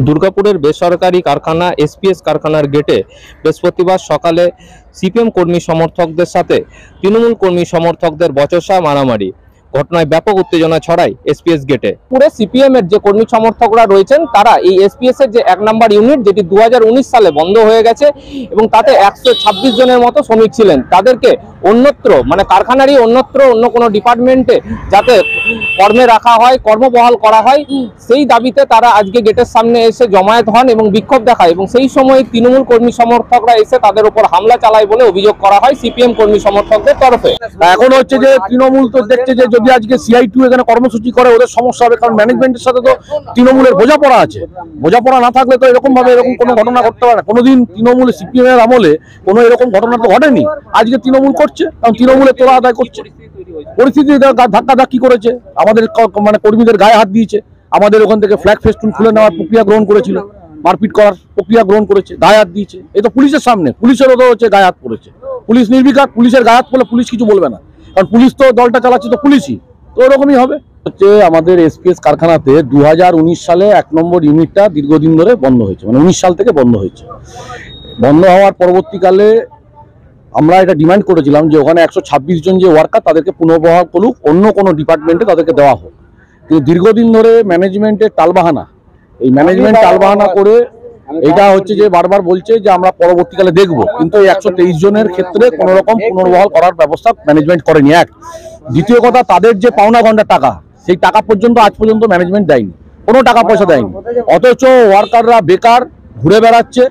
দুর্গাপুরের বেসরকারি কারখানা এসপিএস কারখানার গেটে বৃহস্পতিবার সকালে সিপিএম কর্মী সমর্থকদের সাথে তৃণমূল কর্মী সমর্থকদের বচসা মারামারি ঘটনায় ব্যাপক উত্তেজনা ছড়ায় এসপিএস গেটে। পুরো সিপিএম এর যে কর্মী সমর্থকরা রয়েছেন তারা এই এসপিএস এর যে 1 নম্বর ইউনিট যেটি 2019 সালে বন্ধ হয়ে গেছে এবং তাতে 126 জনের মতো শ্রমিক ছিলেন, তাদেরকে অন্যত্র মানে কারখানারই অন্যত্র অন্য কোনো ডিপার্টমেন্টে যাতে কর্মে রাখা হয়, কর্মবহাল করা হয়, সেই দাবিতে তারা আজকে গেটের সামনে এসে জমায়েত হন এবং বিক্ষোভ দেখায় এবং সেই সময় তৃণমূল কর্মী সমর্থকরা এসে তাদের উপর হামলা চালায় বলে অভিযোগ করা হয় সিপিএম কর্মী সমর্থকদের তরফে। এখন হচ্ছে যে তৃণমূল তো দেখছে যে যদি আজকে CI2 এখানে কর্মসূচি করে ওদের সমস্যা হবে, কারণ ম্যানেজমেন্টের সাথে তো তৃণমূলের বোঝাপড়া আছে। বোঝাপড়া না থাকলে তো এরকম ভাবে এরকম কোনো ঘটনা ঘটতে পারে না। কোনোদিন তৃণমূল সিপিএম এর আমলে কোনো এরকম ঘটনা তো ঘটেনি, আজকে তৃণমূল করছে, কারণ তৃণমূলের তোলা আদায় করছে। পরিস্থিতি ধাক্কাধাক্কি করেছে, আমাদের মানে কর্মীদের গায়ে হাত দিয়েছে, আমাদের ওখান থেকে ফ্ল্যাগ ফেস্টুন খুলে নেওয়ার প্রক্রিয়া গ্রহণ করেছিল, মারপিট করার প্রক্রিয়া গ্রহণ করেছে, গায়ে হাত দিয়েছে। এই তো পুলিশের সামনে, পুলিশেরও তো হচ্ছে গায়ে হাত পড়েছে। পুলিশ নির্বিকার, পুলিশের গায়ে হাত পড়লে পুলিশ কিছু বলবে না, কারণ পুলিশ তো দলটা চালাচ্ছে তো পুলিশই, তো ওরকমই হবে। হচ্ছে আমাদের এসপিএস কারখানাতে 2019 সালে 1 নম্বর ইউনিটটা দীর্ঘদিন ধরে বন্ধ হয়েছে, মানে 19 সাল থেকে বন্ধ হয়েছে। বন্ধ হওয়ার পরবর্তীকালে আমরা এটা ডিমান্ড করেছিলাম যে ওখানে 126 জন যে ওয়ার্কার তাদেরকে পুনর্বহাল করুক, অন্য কোনো ডিপার্টমেন্টে তাদেরকে দেওয়া হোক। কিন্তু দীর্ঘদিন ধরে ম্যানেজমেন্টের টালবাহানা, এই ম্যানেজমেন্ট টালবাহানা করে এটা হচ্ছে যে বারবার বলছে যে আমরা পরবর্তীকালে দেখব, কিন্তু এই 123 জনের ক্ষেত্রে কোনো রকম পুনর্বহাল করার ব্যবস্থা ম্যানেজমেন্ট করেনি। এক, দ্বিতীয় কথা, তাদের যে পাওনা ঘন্টার টাকা, সেই টাকা পর্যন্ত আজ পর্যন্ত ম্যানেজমেন্ট দেয়নি, কোনো টাকা পয়সা দেয়নি। অথচ ওয়ার্কাররা বেকার ঘুরে বেড়াচ্ছে,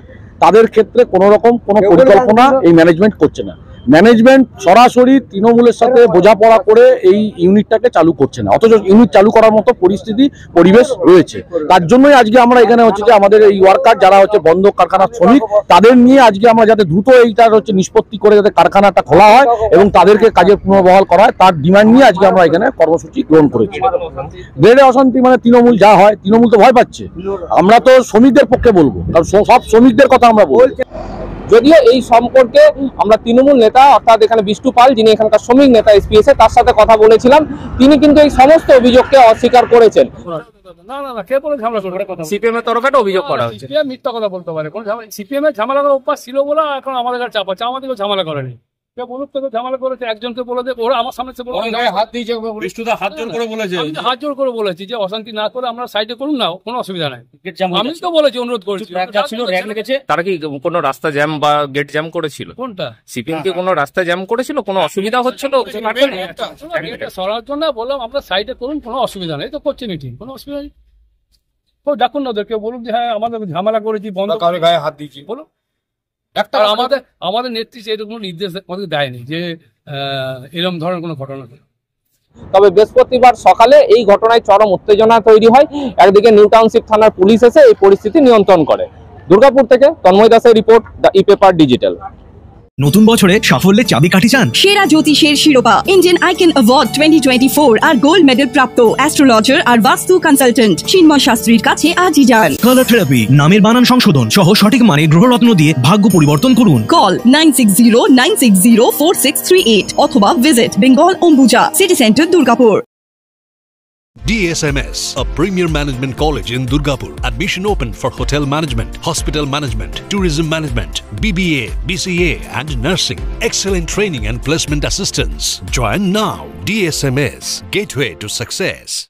তাদের ক্ষেত্রে কোনো রকম কোনো পরিকল্পনা এই ম্যানেজমেন্ট করছে না। ম্যানেজমেন্ট সরাসরি তৃণমূলের সাথে বোঝাপড়া করে এই ইউনিটটাকে চালু করছে না, অথচ ইউনিট চালু করার মতো পরিস্থিতি পরিবেশ রয়েছে। তার জন্যই আজকে আমরা এখানে হচ্ছে যে আমাদের এই ওয়ার্কার যারা হচ্ছে বন্ধ কারখানার শ্রমিক, তাদের নিয়ে আজকে আমরা যাতে দ্রুত এইটার হচ্ছে নিষ্পত্তি করে যাতে কারখানাটা খোলা হয় এবং তাদেরকে কাজের পুনর্বহাল করা হয়, তার ডিমান্ড নিয়ে আজকে আমরা এখানে কর্মসূচি গ্রহণ করেছি। গ্রেডে অশান্তি মানে তৃণমূল যা হয়, তৃণমূল তো ভয় পাচ্ছে, আমরা তো শ্রমিকদের পক্ষে বলবো, কারণ সব শ্রমিকদের কথা আমরা বলছি। যদিও এই সম্পর্কে আমরা তৃণমূল নেতা অর্থাৎ এখানে বিষ্টু পাল, যিনি এখানকার শ্রমিক নেতা এসপিএস, তার সাথে কথা বলেছিলাম, তিনি কিন্তু এই সমস্ত অভিযোগকে অস্বীকার করেছেন। না কে বলে ঝামেলা করবে? সিপিএম এর তরফে একটা অভিযোগ করা হচ্ছে, সিপিএম মিথ্যা কথা বলতে পারে। কোন সিপিএম এর ঝামেলা করার অভ্যাস ছিল বলে এখন আমাদের কাছে চাপ আছে, আমাদেরকে ঝামেলা করেনি। বলুক তো ঝামেলা করেছে, একজনকে বলে দেবে, ওরা আমার সামনে হাত দিয়েছে, হাত জোর করে বলেছে, হাত জোর করে বলেছি যে অশান্তি না করে আমরা সাইডে করুন না, কোনো অসুবিধা নাই। আমি তো বলেছি, অনুরোধ করেছি। তারা কি কোনো রাস্তা জ্যাম বা গেট জ্যাম করেছিল? কোনটা সিপিএম কি কোনো রাস্তা জ্যাম করেছিল? কোনো অসুবিধা হচ্ছিল সরার জন্য বললাম আমরা সাইডে করুন, কোনো অসুবিধা নেই, তো করছে মিটিং, কোনো অসুবিধা নেই। ডাকুন না ওদেরকে, বলুন যে হ্যাঁ আমাদের ঝামেলা করেছি, বন্ধ গায়ে হাত দিয়েছি বলুন। আমাদের নেতৃত্বে এরকম কোনো নির্দেশ আমাদের দেয়নি যে এরকম ধরনের কোনো ঘটনা। তবে বৃহস্পতিবার সকালে এই ঘটনায় চরম উত্তেজনা তৈরি হয়। একদিকে নিউ টাউনশিপ থানার পুলিশ এসে এই পরিস্থিতি নিয়ন্ত্রণ করে। দুর্গাপুর থেকে তন্ময় দাসের রিপোর্ট, দ্য ই-পেপার ডিজিটাল। নতুন বছরে সাফল্যের চাবিকাঠি চান? সেরা জ্যোতিষের শিরোপা ইন্ডিয়ান আইকন অ্যাওয়ার্ড 2024 আর গোল্ড মেডেল প্রাপ্ত অ্যাস্ট্রোলজার আর বাস্তু কনসালটেন্ট চিন্ময় শাস্ত্রীর কাছে আজই যান। কালার থেরাপি, নামের বানান সংশোধন সহ সঠিক মানে গ্রহরত্ন দিয়ে ভাগ্য পরিবর্তন করুন। কল 9609604638 অথবা visit Bengal Ambuja city centre, Durgapur. DSMS, a premier management college in Durgapur. Admission open for hotel management, hospital management, tourism management, BBA, BCA and nursing. Excellent training and placement assistance. Join now. DSMS, gateway to success.